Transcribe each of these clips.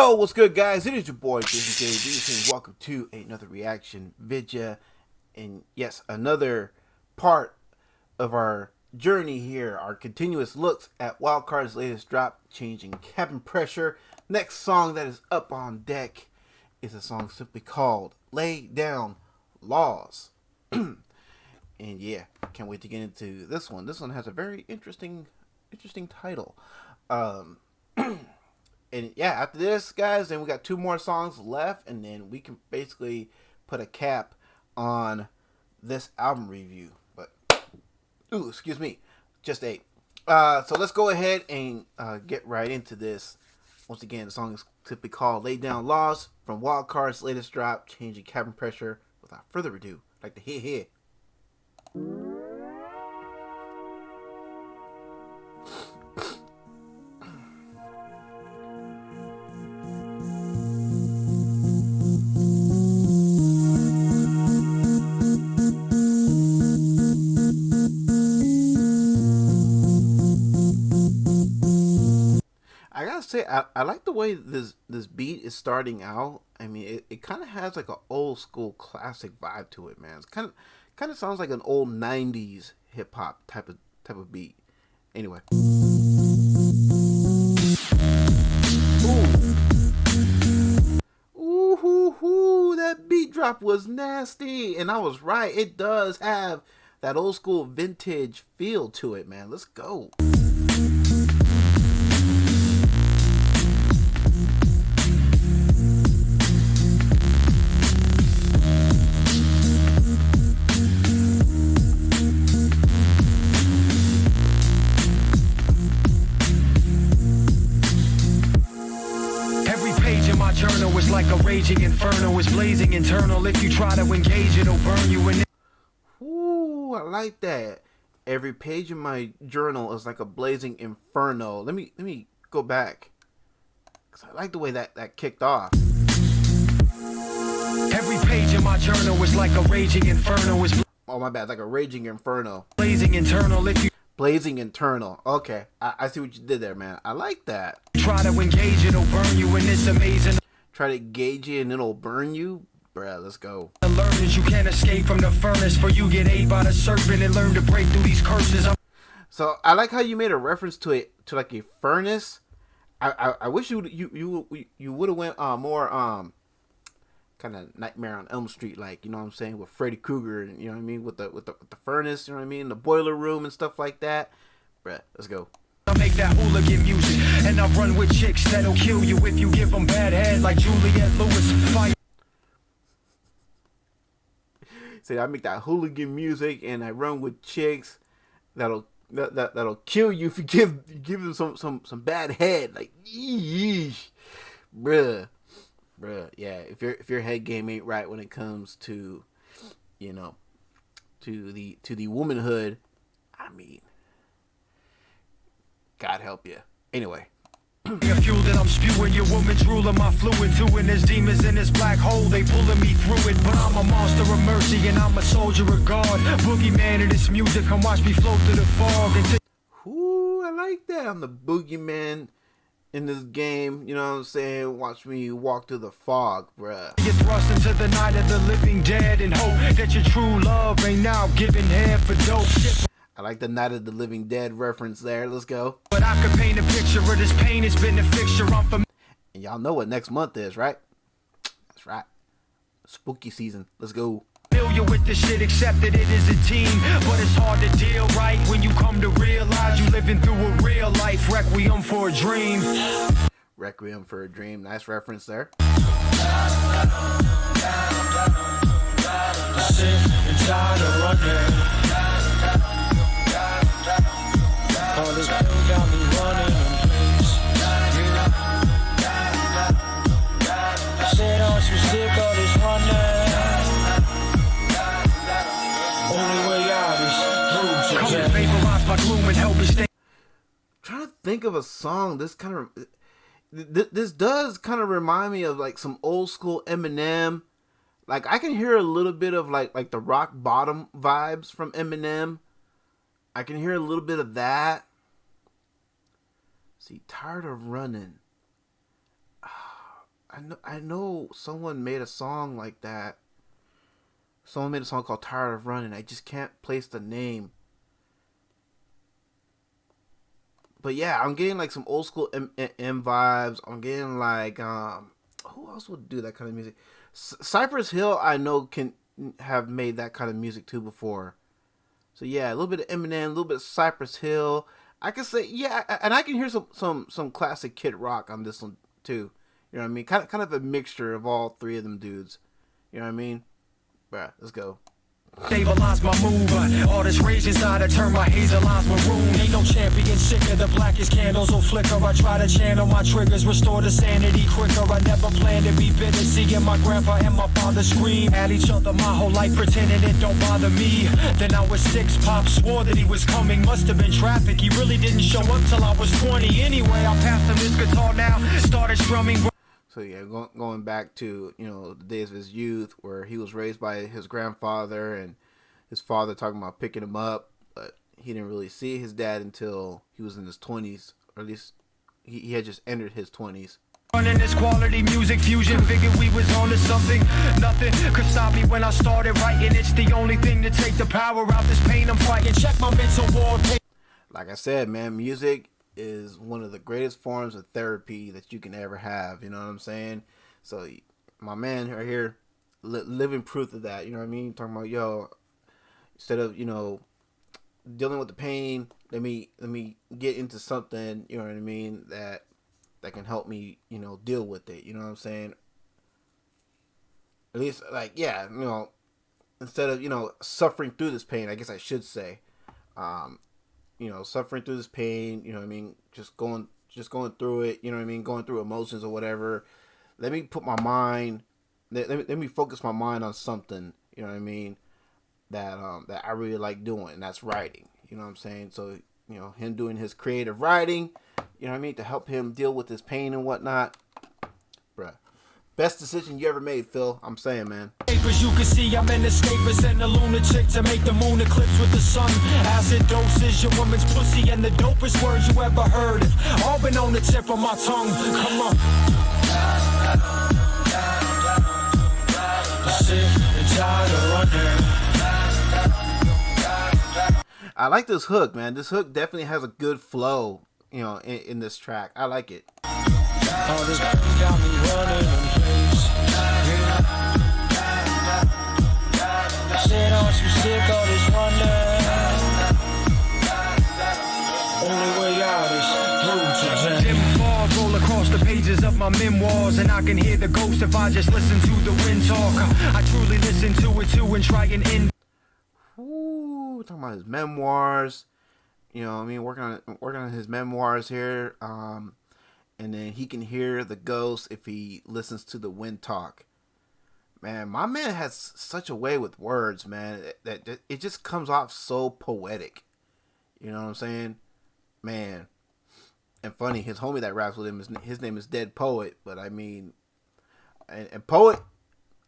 Yo, what's good, guys? It is your boy JJV, and welcome to another reaction video, and yes, another part of our journey here, our continuous looks at WILDCARD'S latest drop, Changing Cabin Pressure. Next song that is up on deck is a song simply called Lay Down Laws. And yeah, can't wait to get into this one. This one has a very interesting title. And yeah, after this, guys, then we got two more songs left, and then we can basically put a cap on this album review. But, ooh, excuse me, just ate. So let's go ahead and get right into this. Once again, the song is simply called Lay Down Laws from WILDCARD'S latest drop, Changing Cabin Pressure. Without further ado, I'd like to hit here. I gotta say, I like the way this beat is starting out. I mean, it kind of has like an old school classic vibe to it, man. It's kind of sounds like an old '90s hip hop type of beat. Anyway, ooh, that beat drop was nasty, and I was right. It does have that old school vintage feel to it, man. Let's go. Journal is like a raging inferno, it's blazing internal. If you try to engage, it'll burn you in. Ooh, I like that. Every page in my journal is like a blazing inferno. Let me go back, because I like the way that kicked off. Every page in my journal is like a raging inferno. It's Oh, my bad, like a raging inferno. Blazing internal. If you Blazing internal. Okay, I see what you did there, man. I like that. Try to engage, it'll burn you in this amazing. Try to engage you and it'll burn you? Bruh, let's go. Learn that you can't escape from the furnace, for you get ate by the serpent and learn to break through these curses. So I like how you made a reference to it, to like a furnace. I wish you would have went more kind of Nightmare on Elm Street, like, you know what I'm saying, with Freddy Krueger, you know what I mean, with the furnace, you know what I mean, the boiler room and stuff like that. Bruh, let's go. I make that hooligan music, and I run with chicks that'll kill you if you give them bad head, like Juliette Lewis. Fire. Say, I make that hooligan music, and I run with chicks that'll kill you if you give them some bad head, like, yeesh, bruh, yeah. If your head game ain't right when it comes to, you know, to the womanhood, I mean, God help you. Anyway. Fuel that I'm spewing, your woman's ruling my fluid too, and there's demons in this black hole, they pulling me through it. But I'm a monster of mercy and I'm a soldier of God. Boogeyman in this music, come watch me float through the fog. Ooh, I like that. I'm the boogeyman in this game, you know what I'm saying? Watch me walk through the fog, bruh. Get thrust into the night of the living dead and hope that your true love ain't now giving head for dope shit. I like the Night of the Living Dead reference there. Let's go. But I could paint a picture of this pain, it's been a fixture. I'm familiar. And y'all know what next month is, right? That's right. Spooky season. Let's go. With this shit, accept that it is a team, but it's hard to deal right when you come to realize you living through a real life requiem for a dream. Requiem for a dream. Nice reference there. Trying to think of a song. This kind of this does kind of remind me of like some old school Eminem. Like, I can hear a little bit of like the rock bottom vibes from Eminem. I can hear a little bit of that. See, tired of running. Oh, I know someone made a song like that. Someone made a song called "Tired of Running." I just can't place the name. But yeah, I'm getting like some old school M vibes. I'm getting like who else would do that kind of music? Cypress Hill, I know, can have made that kind of music too before. So yeah, a little bit of Eminem, a little bit of Cypress Hill. I can say yeah, and I can hear some classic Kid Rock on this one too. You know what I mean? Kind of a mixture of all three of them dudes. You know what I mean? Bruh, let's go. Stabilize my move. All this rage inside, I turn my hazel eyes maroon. Ain't no champion sicker, the blackest candles will flicker. I try to channel my triggers, restore the sanity quicker. I never plan to be bitter, seeing my grandpa and my father scream at each other my whole life, pretending it don't bother me. Then I was 6, Pop swore that he was coming, must have been traffic. He really didn't show up till I was 20. Anyway, I passed him his guitar now, started strumming. So yeah, going back to, you know, the days of his youth where he was raised by his grandfather and his father talking about picking him up, but he didn't really see his dad until he was in his 20s, or at least he had just entered his 20s. Running this quality music fusion, figured we was on to something. Nothing could stop me when I started writing. It's the only thing to take the power out this pain I'm fighting. Check my mental war. Like I said, man, music is one of the greatest forms of therapy that you can ever have. You know what I'm saying? So my man right here, living proof of that. You know what I mean? Talking about, yo, instead of, you know, dealing with the pain, let me get into something, you know what I mean, that can help me, you know, deal with it. You know what I'm saying? At least, like, yeah, you know, instead of, you know, suffering through this pain, I guess I should say, you know, suffering through this pain, you know what I mean, just going through it, you know what I mean, going through emotions or whatever. Let me put my mind, let me focus my mind on something, you know what I mean, that I really like doing, and that's writing. You know what I'm saying? So, you know, him doing his creative writing, you know what I mean, to help him deal with his pain and whatnot. Bruh. Best decision you ever made, Phil. I'm saying, man. As you can see, I'm an escapist and a lunatic to make the moon eclipse with the sun. Acid doses, your woman's pussy, and the dopest words you ever heard. All been on the tip of my tongue. Come on. Sick and tired of running. I like this hook, man. This hook definitely has a good flow, you know, in this track. I like it. All this got me running in place. Said I'm so sick of this running. Only way out is through to dim fog roll across the pages of my memoirs, and I can hear the ghost if I just listen to the wind talk. I truly listen to it too and try and end. Ooh, talking about his memoirs. You know what I mean? Working on his memoirs here. And then he can hear the ghost if he listens to the wind talk. Man, my man has such a way with words, man, that it just comes off so poetic. You know what I'm saying? Man. And funny, his homie that raps with him, his name is Dead Poet. But I mean, and Poet,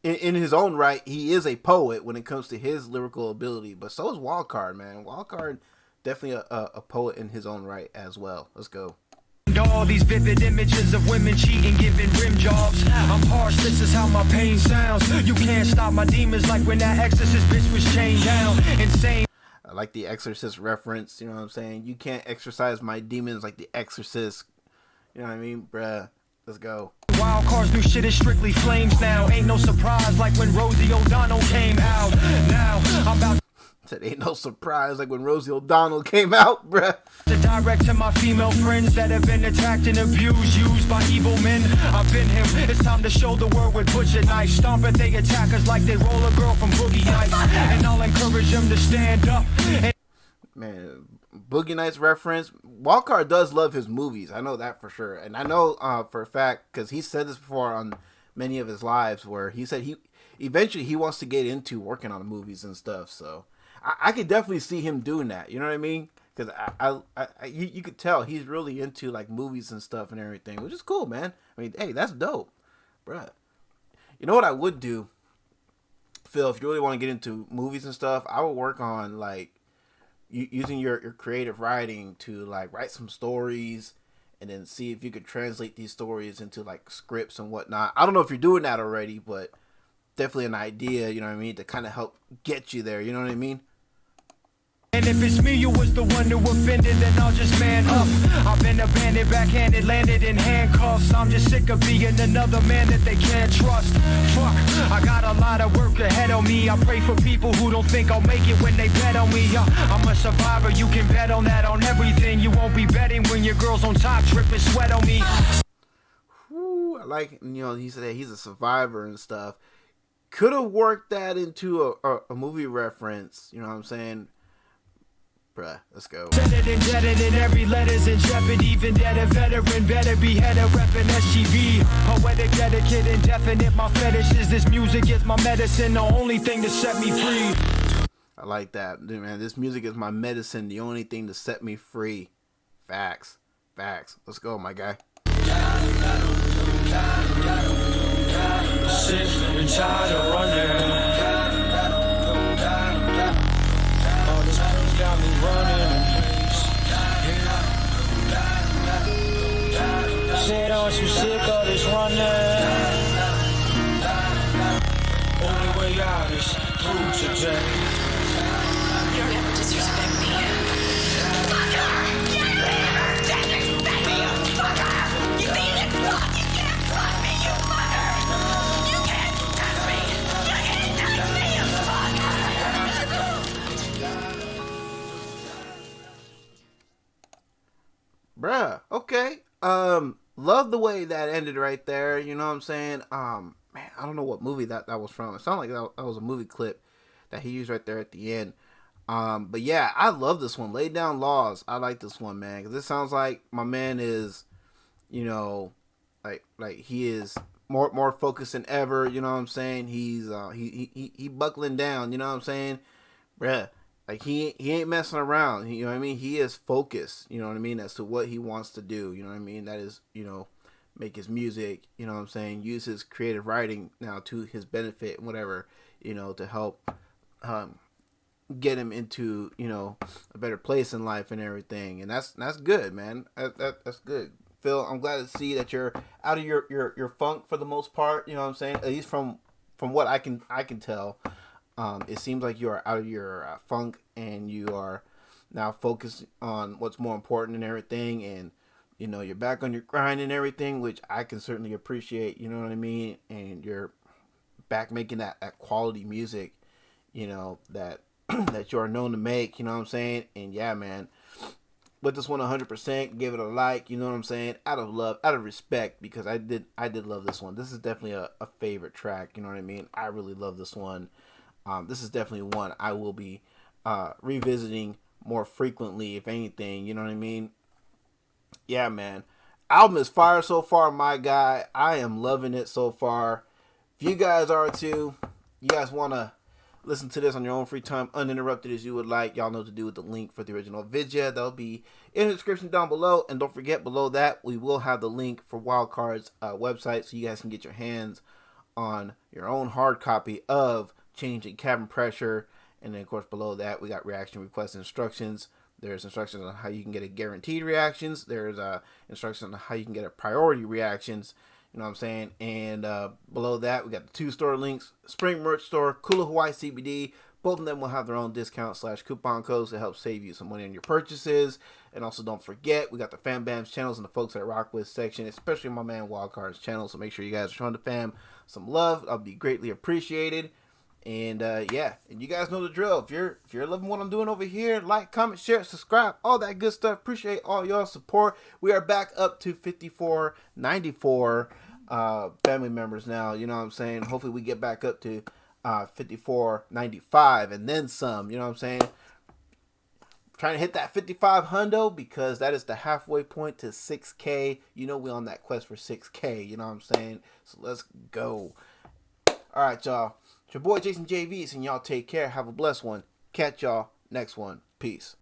in his own right, he is a poet when it comes to his lyrical ability. But so is WildCard, man. WildCard, definitely a poet in his own right as well. Let's go. All these vivid images of women cheating, giving rim jobs. I'm harsh, this is how my pain sounds. You can't stop my demons like when that exorcist bitch was chained down. Insane. I like the Exorcist reference, you know what I'm saying? You can't exorcise my demons like the Exorcist. You know what I mean? Bruh, let's go. WildCard'S new shit is strictly flames now. Ain't no surprise like when Rosie O'Donnell came out. Now I'm about Said ain't no surprise like when Rosie O'Donnell came out, bruh. to direct to my female friends that have been attacked and abused, used by evil men. I've been him. It's time to show the world with butcher knife. Stomp at they attackers like they roll a girl from Boogie Nights. And I'll encourage them to stand up. Man, Boogie Nights reference. WildCard does love his movies. I know that for sure. And I know for a fact, because he said this before on many of his lives, where he said he eventually he wants to get into working on movies and stuff. So I could definitely see him doing that. You know what I mean? Because you could tell he's really into like movies and stuff and everything, which is cool, man. I mean, hey, that's dope, bruh. You know what I would do, Phil? If you really want to get into movies and stuff, I would work on like using your creative writing to like write some stories and then see if you could translate these stories into like scripts and whatnot. I don't know if you're doing that already, but definitely an idea, you know what I mean, to kind of help get you there, you know what I mean? And if it's me who was the one who offended, then I'll just man up. I've been abandoned, backhanded, landed in handcuffs. I'm just sick of being another man that they can't trust. Fuck, I got a lot of work ahead of me. I pray for people who don't think I'll make it when they bet on me. I'm a survivor, you can bet on that, on everything. You won't be betting when your girl's on top, dripping sweat on me. Whew, I like, you know, he said he's a survivor and stuff. Could have worked that into a movie reference, you know what I'm saying? Bruh, let's go. Said it indebted in every letter's in jeopardy. Even dead a veteran better be headed reppin' SGV. Poetic, dedicate, indefinite. My fetish is this music is my medicine, the only thing to set me free. I like that, dude, man. This music is my medicine, the only thing to set me free. Facts. Let's go, my guy. Sick and tired of running. Got me running in place. Said I'm too sick of this running. Only way out is through today. You don't ever disrespect me. Fucker! You never disrespect me, you fucker! You think you can fuck? You can't fuck me, you fucker! You can't touch me! You can't touch me, you fucker! Bruh, okay. Love the way that ended right there. You know what I'm saying? Man, I don't know what movie that was from. It sounded like that was a movie clip that he used right there at the end. But yeah, I love this one. Lay Down Laws. I like this one, man, because it sounds like my man is, you know, like he is more focused than ever. You know what I'm saying? He's he buckling down. You know what I'm saying, bruh? Like he ain't messing around. You know what I mean? He is focused. You know what I mean, as to what he wants to do. You know what I mean? That is, you know, make his music. You know what I'm saying? Use his creative writing now to his benefit and whatever. You know, to help get him into, you know, a better place in life and everything. And that's good, man. That's good. Phil, I'm glad to see that you're out of your funk for the most part. You know what I'm saying? At least from what I can tell. It seems like you are out of your funk and you are now focused on what's more important and everything. And, you know, you're back on your grind and everything, which I can certainly appreciate. You know what I mean? And you're back making that quality music, you know, that that you are known to make. You know what I'm saying? And yeah, man, with this one 100%, give it a like. You know what I'm saying? Out of love, out of respect, because I did love this one. This is definitely a favorite track. You know what I mean? I really love this one. This is definitely one I will be revisiting more frequently, if anything. You know what I mean? Yeah, man. Album is fire so far, my guy. I am loving it so far. If you guys are too, you guys want to listen to this on your own free time, uninterrupted as you would like, y'all know what to do with the link for the original video. That'll be in the description down below. And don't forget, below that, we will have the link for WILDCARD'S website, so you guys can get your hands on your own hard copy of Changing Cabin Pressure. And then of course below that we got reaction request instructions. There's instructions on how you can get a guaranteed reactions. There's instructions on how you can get a priority reactions. You know what I'm saying? And below that we got the 2 store links: Spring Merch Store, Kula Hawaii CBD. Both of them will have their own discount / coupon codes to help save you some money on your purchases. And also don't forget, we got the Fam Bams channels and the folks that rock with section, especially my man WILDCARD'S channel. So make sure you guys are showing the fam some love. I'll be greatly appreciated. And yeah, and you guys know the drill. If you're loving what I'm doing over here, like, comment, share, subscribe, all that good stuff. Appreciate all y'all support. We are back up to 5494 family members now. You know what I'm saying? Hopefully we get back up to 5495 and then some. You know what I'm saying? Trying to hit that 55 hundo, because that is the halfway point to 6K. You know we on that quest for 6K. You know what I'm saying? So let's go. All right, y'all. It's your boy JJV, and y'all take care. Have a blessed one. Catch y'all next one. Peace.